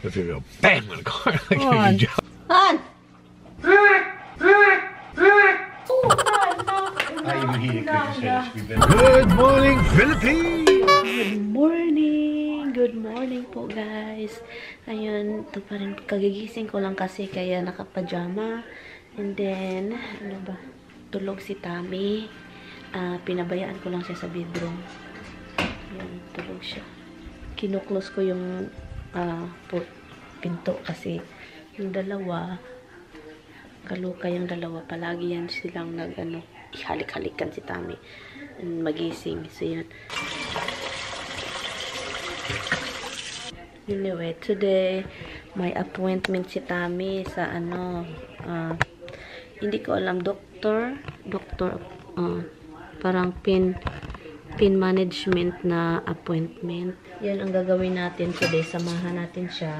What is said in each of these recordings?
If you go bam in the car, like Han! you jump. Han! Good morning, Philippines! Good morning po guys. Ayun, ito pa rin, kagigising ko lang kasi kaya nakapajama. And then, ano ba, tulog si Tami. Pinabayaan ko lang siya sa bedroom. Ayun, tulog siya. Kinuklose ko yung pinto kasi yung dalawa, kaluka yung dalawa, palagi yan silang ihalik-halikan si Tami. And magising. So yun. Anyway, today, may appointment si Tami sa hindi ko alam, doctor, parang pain management na appointment. Yan ang gagawin natin today. Samahan natin siya.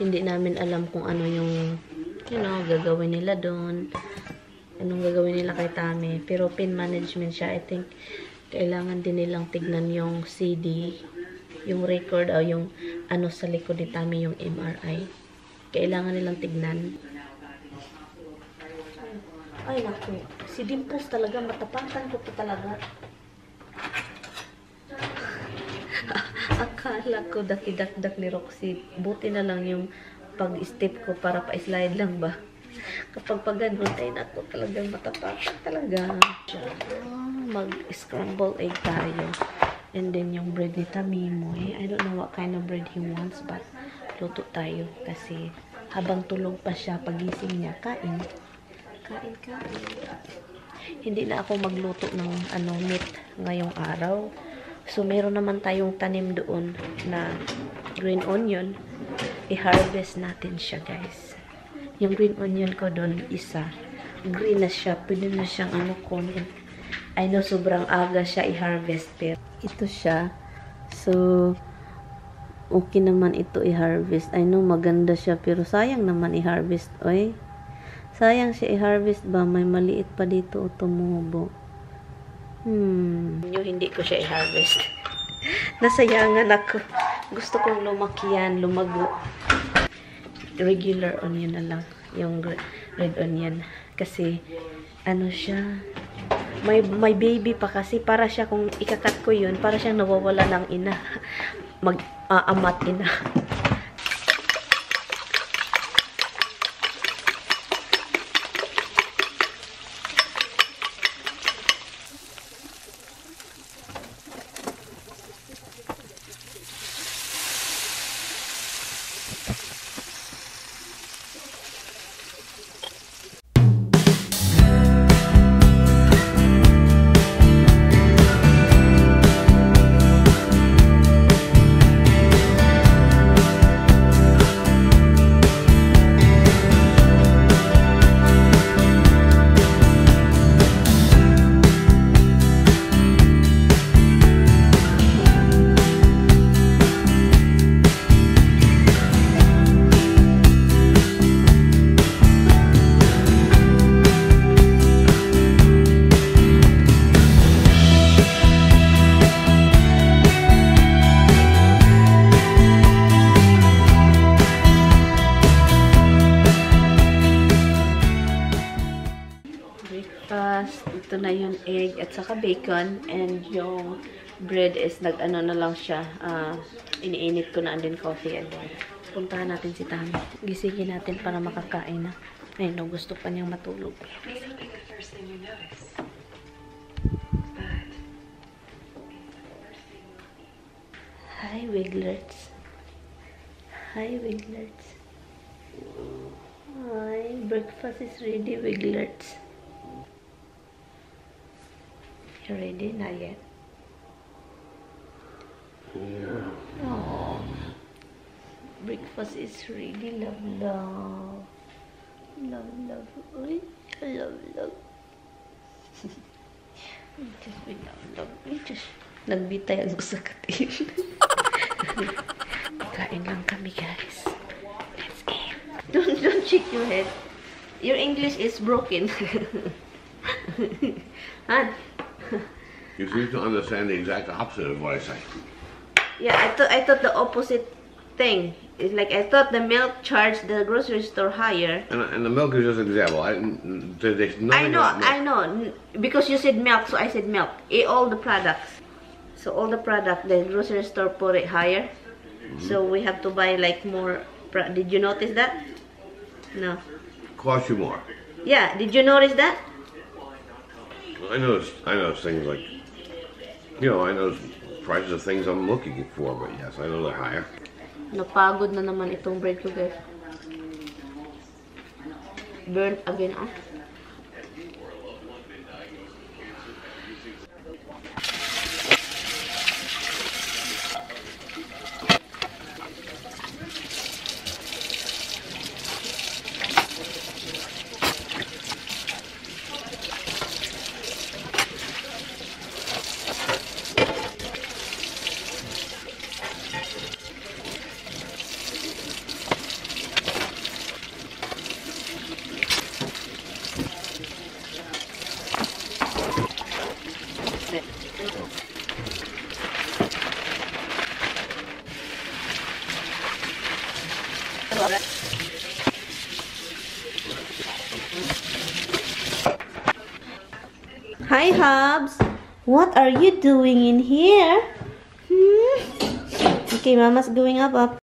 Hindi namin alam kung ano yung, gagawin nila doon. Anong gagawin nila kay Tami. Pero pain management siya. I think, kailangan din nilang tignan yung CD, yung record o yung sa likod ni Tami, yung MRI. Kailangan nilang tignan. Ay, naku. Si Dimples talaga, matapakan ko to talaga. Akala ko dakidakdak ni Roxy. Buti na lang yung pag-step ko para pa-slide lang ba. Kapag pag-ganon, ay naku, talagang matapakan talaga. Mag-scramble egg tayo. And then yung bread ni Tamimoy, I don't know what kind of bread he wants, but luto tayo. Kasi habang tulog pa siya, pagising niya, kain. Hindi na ako magluto ng meat ngayong araw. So meron naman tayong tanim doon na green onion. I-harvest natin siya, guys. Yung green onion ko doon, isa. Green na siya. Pwede na siyang kunin. I know sobrang aga siya i-harvest, pero ito siya. So okay naman ito i-harvest. I know maganda siya, pero sayang naman i-harvest. Oy, sayang siya i-harvest ba? May maliit pa dito o tumubo. Hindi ko siya i-harvest. Nasayangan ako. Gusto kong lumakiyan, lumago. Regular onion na lang. Yung red onion. Kasi, siya, may baby pa kasi. Para siya, kung ikakat ko yun, para siyang nawawala ng ina. Mag-amat ina. Ito na yung egg at saka bacon, and yung bread is na lang siya, iniinit ko na, and then coffee, and then puntahan natin si Tami. Gisingin natin para makakain na. Ay no, gusto pa niyang matulog. Hi Wigglers. Hi Wigglers. Hi, breakfast is ready, Wigglers. You ready? Not yet. Oh, breakfast is ready. Love. Uy, love. Just we love. Just nagbitay ako sa katin. Kain lang kami, guys. Let's eat. Don't shake your head. Your English is broken. Han. You seem to understand the exact opposite of what I say. Yeah, I thought the opposite thing. It's like I thought the milk charged the grocery store higher. And the milk is just an example. There's nothing about milk. I know. Because you said milk, so I said milk. All the products. So all the product, the grocery store put it higher. So we have to buy like more. Did you notice that? No. Cost you more. Yeah. Did you notice that? I notice things like, you know, I notice prices of things I'm looking for, but yes, I know they're higher. Napagod na naman itong bread ko, guys. Burnt again, ah. Hi, Hubs. What are you doing in here? Okay, Mama's going up.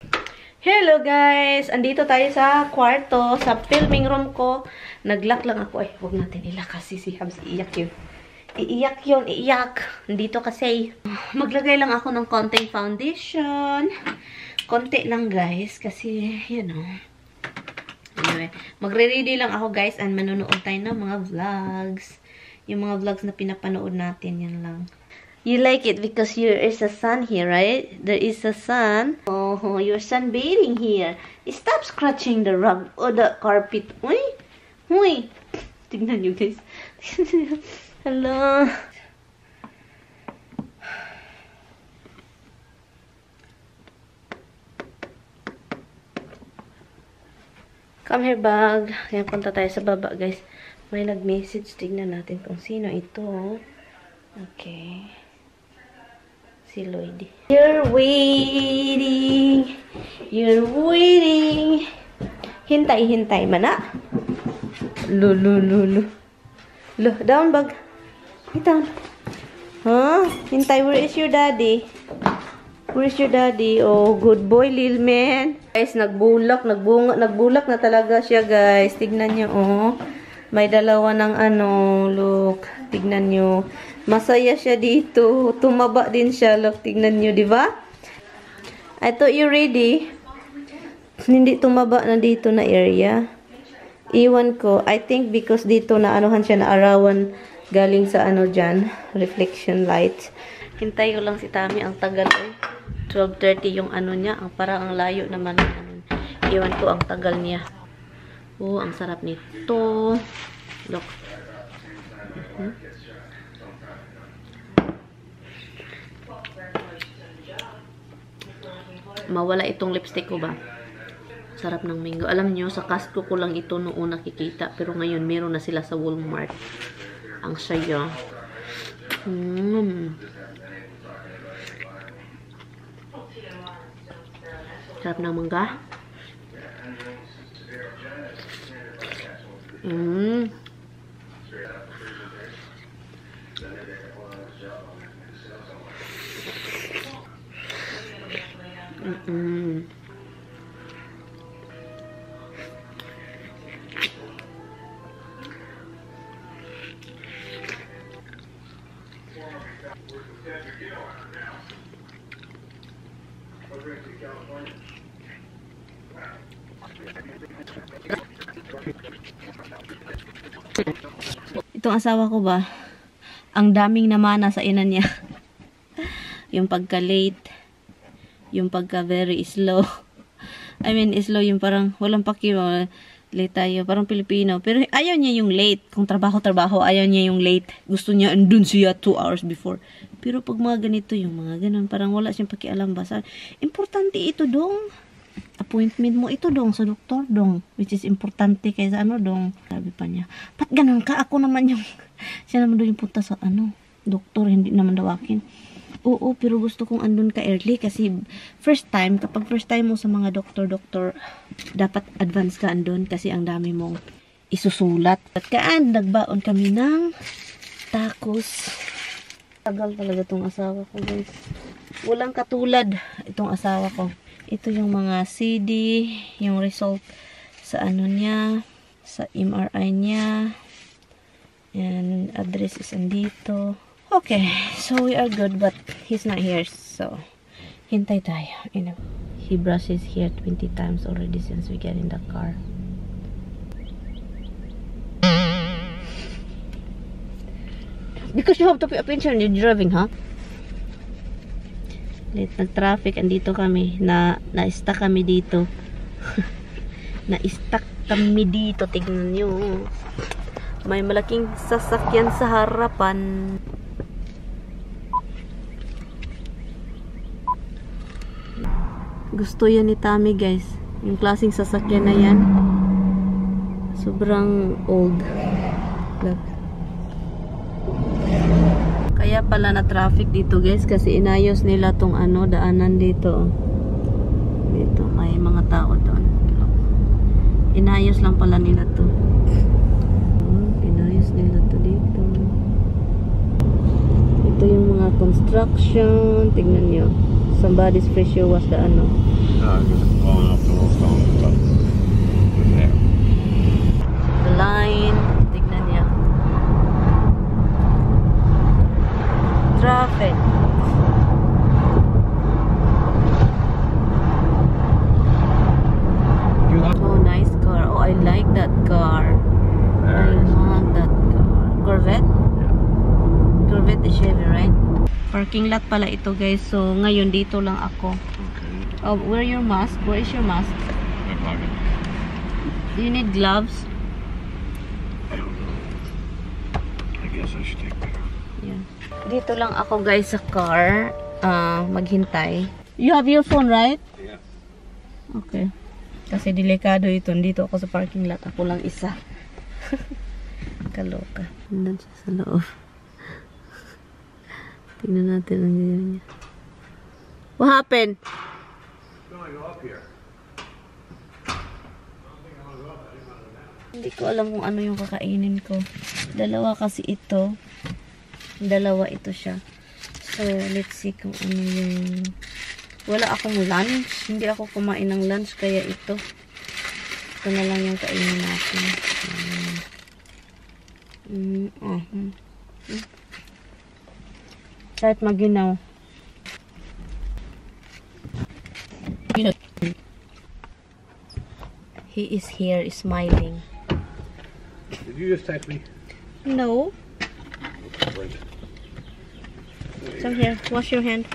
Hello, guys. Andito tayo sa kwarto, sa filming room ko. Nag-lock lang ako. Ay, huwag natin ilak kasi si Hubs. Iiyak yun. Iiyak. Andito kasi. Maglagay lang ako ng konting foundation. Konti lang, guys. Kasi, you know. Anyway, magre-ready lang ako, guys. And manonood tayo ng mga vlogs. Yung mga vlogs na pinapanood natin, yan lang. You like it because there is a sun here, right? There is a sun. Oh, you're sunbathing here. Stop scratching the rug or the carpet. Uy! Tignan nyo, guys. Hello. Come here, bag. Kaya punta tayo sa baba, guys. May nag-message. Tignan natin kung sino ito. Okay. Si Lloyd. You're waiting. Hintay, mana. Lo. Down, bag. Down. Huh? Hintay, where is your daddy? Where's your daddy? Oh, good boy, little man. Guys, nagbulak na talaga siya, guys. Tignan niyo, oh. May dalawa ng look. Tignan nyo. Masaya siya dito. Tumaba din siya, look. Tignan nyo, di ba? I thought you ready. Hindi tumaba na dito na area. Iwan ko. I think because dito na anuhan siya na arawan galing sa dyan. Reflection light. Hintay ko lang si Tami. Ang tagal eh. 12:30 yung niya. Parang ang layo naman. Iwan ko ang tagal niya. Oh, ang sarap nito. Look. Mawala itong lipstick ko ba? Sarap ng mango. Alam nyo, sa Costco ko lang ito noong nakikita. Pero ngayon, meron na sila sa Walmart. Ang saya. Sarap ng mangga. Itong asawa ko ba, ang daming namana sa ina niya. Yung pagka-late, yung pagka-very slow. I mean, slow yung parang walang pakiwa, late tayo, parang Pilipino. Pero ayaw niya yung late. Kung trabaho, ayaw niya yung late. Gusto niya, andun siya 2 hours before. Pero pag mga ganito, yung mga ganun, parang wala siyang pakialam ba. Importante ito dong. Appointment mo ito dong sa doktor dong, which is importante kaysa dong. Sabi pa niya, pat ganun ka, ako naman yung siya naman doon yung punta sa doktor, hindi naman daw akin. Oo, pero gusto kong andun ka early kasi kapag first time mo sa mga doktor, dapat advance ka andun kasi ang dami mong isusulat. At nagbaon kami ng tacos. Tagal talaga tong asawa ko, guys. Walang katulad itong asawa ko. Ito yung mga CD, yung result sa ano niya, sa MRI niya. And address is andito. Okay, so we are good, but he's not here, so hintay tayo. He brushes here 20 times already since we get in the car. Because you have to pay attention when you're driving, huh? Nag-traffic, andito kami. Na-stuck kami dito. Na-stuck kami dito. Tignan nyo. May malaking sasakyan sa harapan. Gusto yan ni Tommy, guys. Yung klaseng sasakyan na yan. Sobrang old. Look. Kaya pala na traffic dito, guys, kasi inayos nila tong daanan dito. Dito may mga tao doon. Inayos lang pala nila to. Inayos nila to dito. Ito yung mga construction. Tignan nyo. Somebody's pressure was the Going up the roof there. the line. Tignan nyo. Traffic. Oh, nice car. Oh, I like that car. I want that car. Corvette? Corvette is Chevy, right? Parking lot pala ito, guys. So, ngayon dito lang ako. Okay. Oh, wear your mask. Where is your mask? My pocket. Do you need gloves? I don't know. I guess I should take that. Yeah. Dito lang ako, guys, sa car. Maghintay. You have your phone, right? Yeah. Okay. Kasi delikado ito. Dito ako sa parking lot. Ako lang isa. Kaloka. Nandun siya sa loob. Tingnan natin ang gawin niya. What happened? Hindi ko alam kung ano yung kakainin ko. Dalawa kasi ito. Dalawa ito siya. So, let's see kung ano yung... Wala akong lunch. Hindi ako kumain ng lunch, kaya ito. Ito na lang yung kainin natin. Kahit maginaw. He is here, smiling. Did you just text me? No. So here, wash your hand.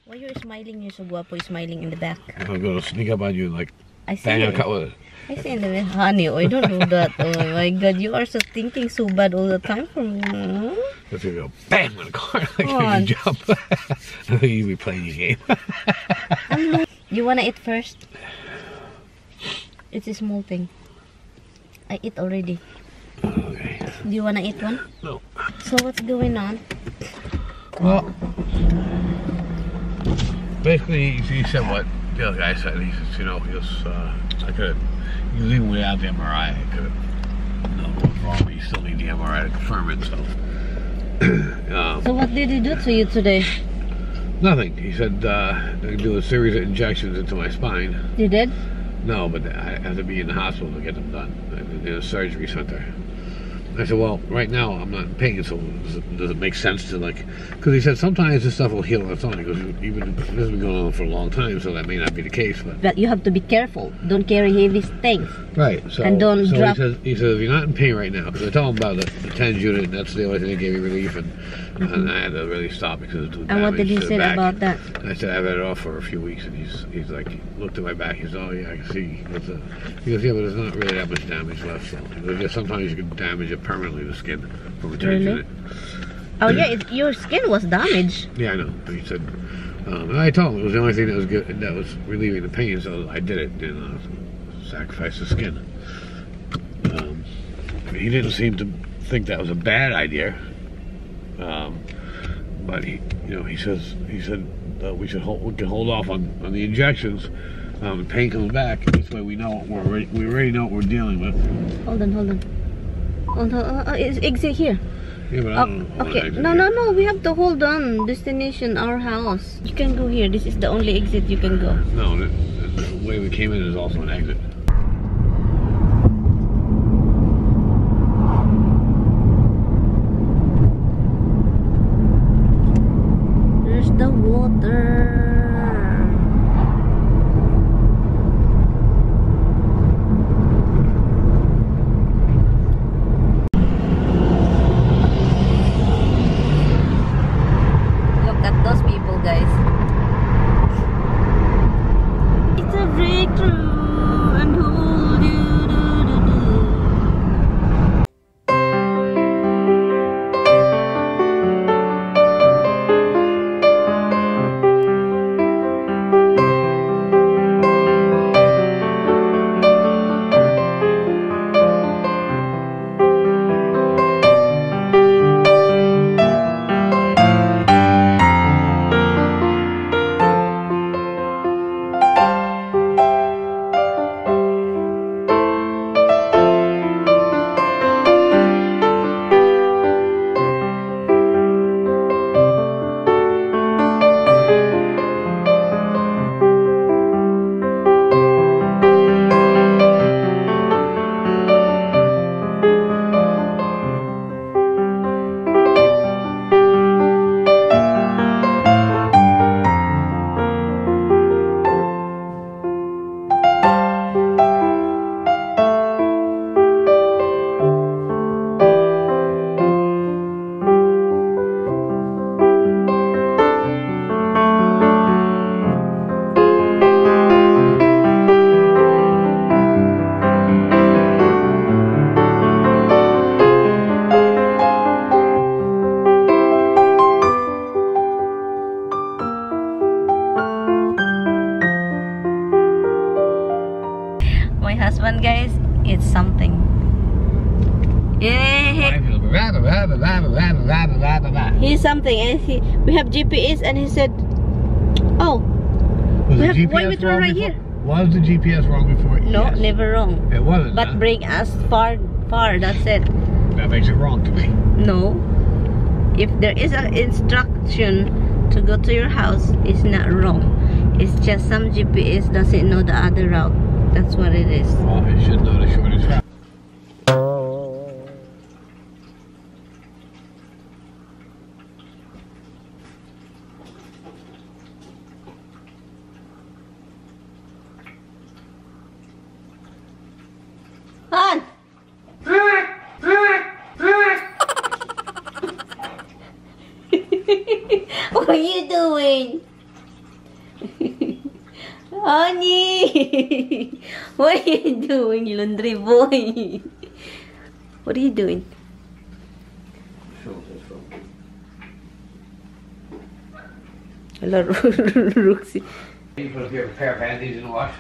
Why you're smiling? You're so guapo. You're smiling in the back. I'm gonna sneak up on you like I see bang a it. cut with it. I see in the back. Honey, I don't do that. Oh my God, you are so thinking so bad all the time for me. Let's go bang on the car like On. you jump. I think you be playing your game. You wanna eat first? It's a small thing. I eat already. Okay. Do you wanna eat one? No. So what's going on? Well, basically, he said what the other guy said. He says, you know, I could, even without the MRI, I could have known what's wrong, but you still need the MRI to confirm it, so. So what did he do to you today? Nothing. He said they do a series of injections into my spine. You did? No, but I have to be in the hospital to get them done in a surgery center. I said, well, right now I'm not in pain, so does it make sense to because he said sometimes this stuff will heal on its own. He goes, even this has been going on for a long time, so that may not be the case, But you have to be careful. Don't carry heavy things. right. So And don't so drop- he says if you're not in pain right now, because I told him about the TENS unit, and that's the only thing that gave me relief, and I had to really stop because it was too And what did he damaged to say the back. about that? I said I've had it off for a few weeks, and he's like, he looked at my back. He said, "Oh yeah, I can see." He goes, "Yeah, but there's not really that much damage left. So he goes, yeah, sometimes you can damage it permanently, the skin from a TENS Really? unit." Oh yeah, your skin was damaged. Yeah, I know. But he said, and I told him it was the only thing that was good, that was relieving the pain, so I did it. Sacrifice the skin. He didn't seem to think that was a bad idea. but he said we can hold off on the injections. The pain comes back. This way we know we already know what we're dealing with. Hold on. It's exit here. Yeah, but I don't know okay. No. We have to hold on. Destination, our house. You can go here. This is the only exit you can go. No, the way we came in is also an exit. There's the water. Guys, it's something. Yeah, he's something, and we have GPS, and he said, "Oh, why we turn right here?" Was the GPS wrong before? No, yes. Never wrong. It wasn't. But bring us far. That's it. That makes it wrong to me. No, if there is an instruction to go to your house, it's not wrong. It's just some GPS doesn't know the other route. That's what it is. Well, it should know the shortest route. Han! What are you doing? Honey! What are you doing, laundry boy? What are you doing? Hello, Roxy. You put a pair of panties in the wash?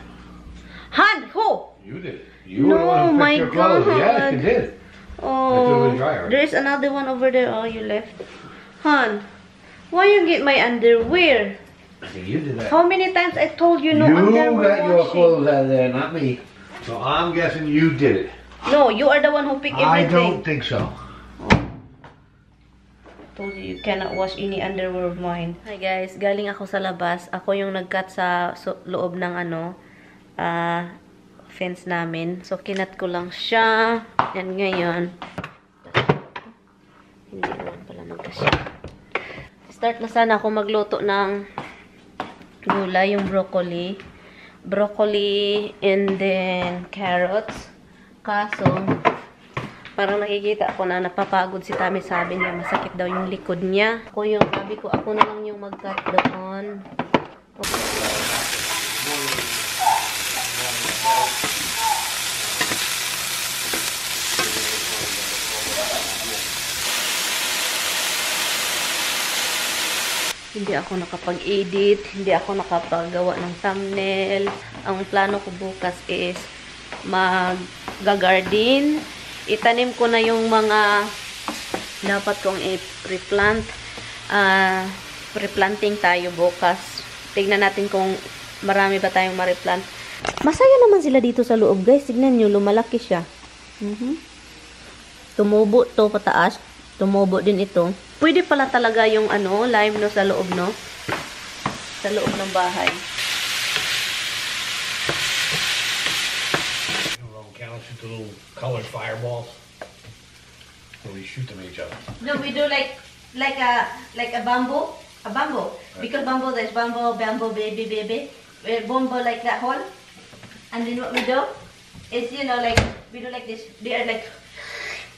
Han, who? You did. You were the one who picked your clothes. Yes, you did. Oh, there's another one over there. Oh, you left. Han, why you get my underwear? You did that. How many times I told you no underwear You got your washing? clothes out of there, not me. So I'm guessing you did it. No, you are the one who picked everything. I don't think so. Told you cannot wash any underwear of mine. Hi guys, galing ako sa labas. Ako yung nag-cut sa loob ng fence namin. So kinat ko lang siya. And ngayon, hindi naman pala magkasya. Start na sana ako magluto ng gulay, yung broccoli. Broccoli and then carrots. Kaso, parang nakikita ako na napapagod si Tami. Sabi niya, masakit daw yung likod niya. Sabi ko, ako na lang yung mag-cut doon. Hindi ako nakapag-edit, hindi ako nakapagawa ng thumbnail. Ang plano ko bukas is mag-garden. Itanim ko na yung mga dapat kong i-replant. replanting tayo bukas. Tignan natin kung marami ba tayong ma-replant. Masaya naman sila dito sa loob, guys. Tignan nyo, lumalaki siya. Tumubo to pataas. Tumubo din ito. Pwede pala talaga yung lime no sa loob, no? Sa loob ng bahay. Shoot the little colored fireballs. So we shoot them at each other. No, we do like a bamboo. A bamboo. Right. Because bamboo, there's bamboo, baby. Bamboo like that hole. And then what we do is, like, we do like this. They are like,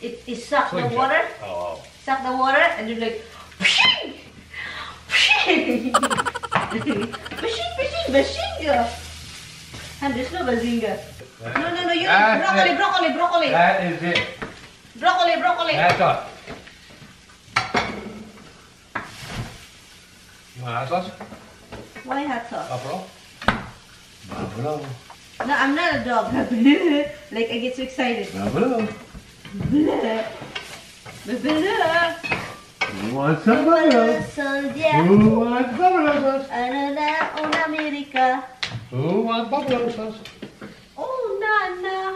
it suck the water. Oh. Suck the water, and you like, pushing. Bazinga. And there's no bazinga. No, you broccoli. That is it. Broccoli. That's all. You want hot sauce? Why hot sauce? Buffalo. No, I'm not a dog. Like, I get so excited. Buffalo. Who wants some buffalo? Who wants buffalo sauce? Una America. Who wants buffalo sauce? Oh, nana.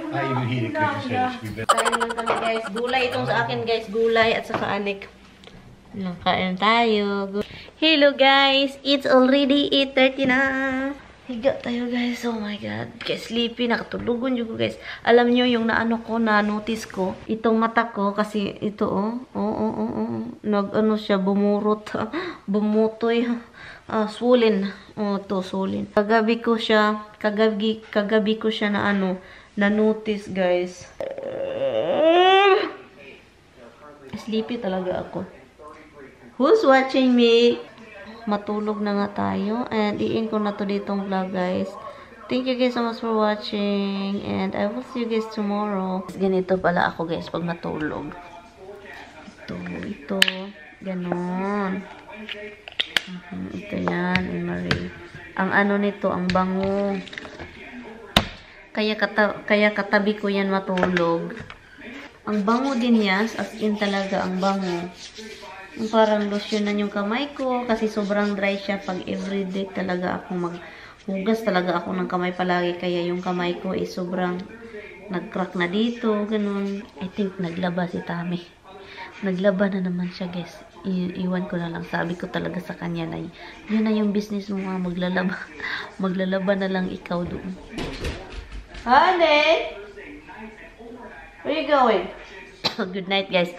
I even heat it because you said it's been. Kain lang kami, guys. Gulay itong sa akin, guys. Gulay at saka anik. Kain tayo. Hello, guys. It's already 8:30 na. Higa tayo, guys. Oh my God. Kaya sleepy. Nakatulugon yung guys. Alam nyo yung na-notice ko. Itong mata ko, kasi ito, siya, bumurot. Bumutoy. Swollen. To swollen. Kagabi ko siya na-notice, guys. Sleepy talaga ako. Who's watching me? Matulog na nga tayo. And i-end ko na to ditong vlog, guys. Thank you guys so much for watching. And I will see you guys tomorrow. Ganito pala ako, guys, pag natulog. Ito. Ganon. Ito yan, Marie. Ang nito, ang bango. Kaya katabi ko yan matulog. Ang bango din yan, as in talaga ang bango. Parang lotion na yung kamay ko kasi sobrang dry siya pag everyday talaga ako maghugas talaga ako ng kamay palagi, kaya yung kamay ko ay sobrang nag-crack na dito, ganun. I think naglaba si Tami. Naglaba na naman siya, guys. Iwan ko na lang. Sabi ko talaga sa kanya na yun na yung business mo, mga maglalaba. Maglalaba na lang ikaw doon. Honey! Where you going? Good night, guys.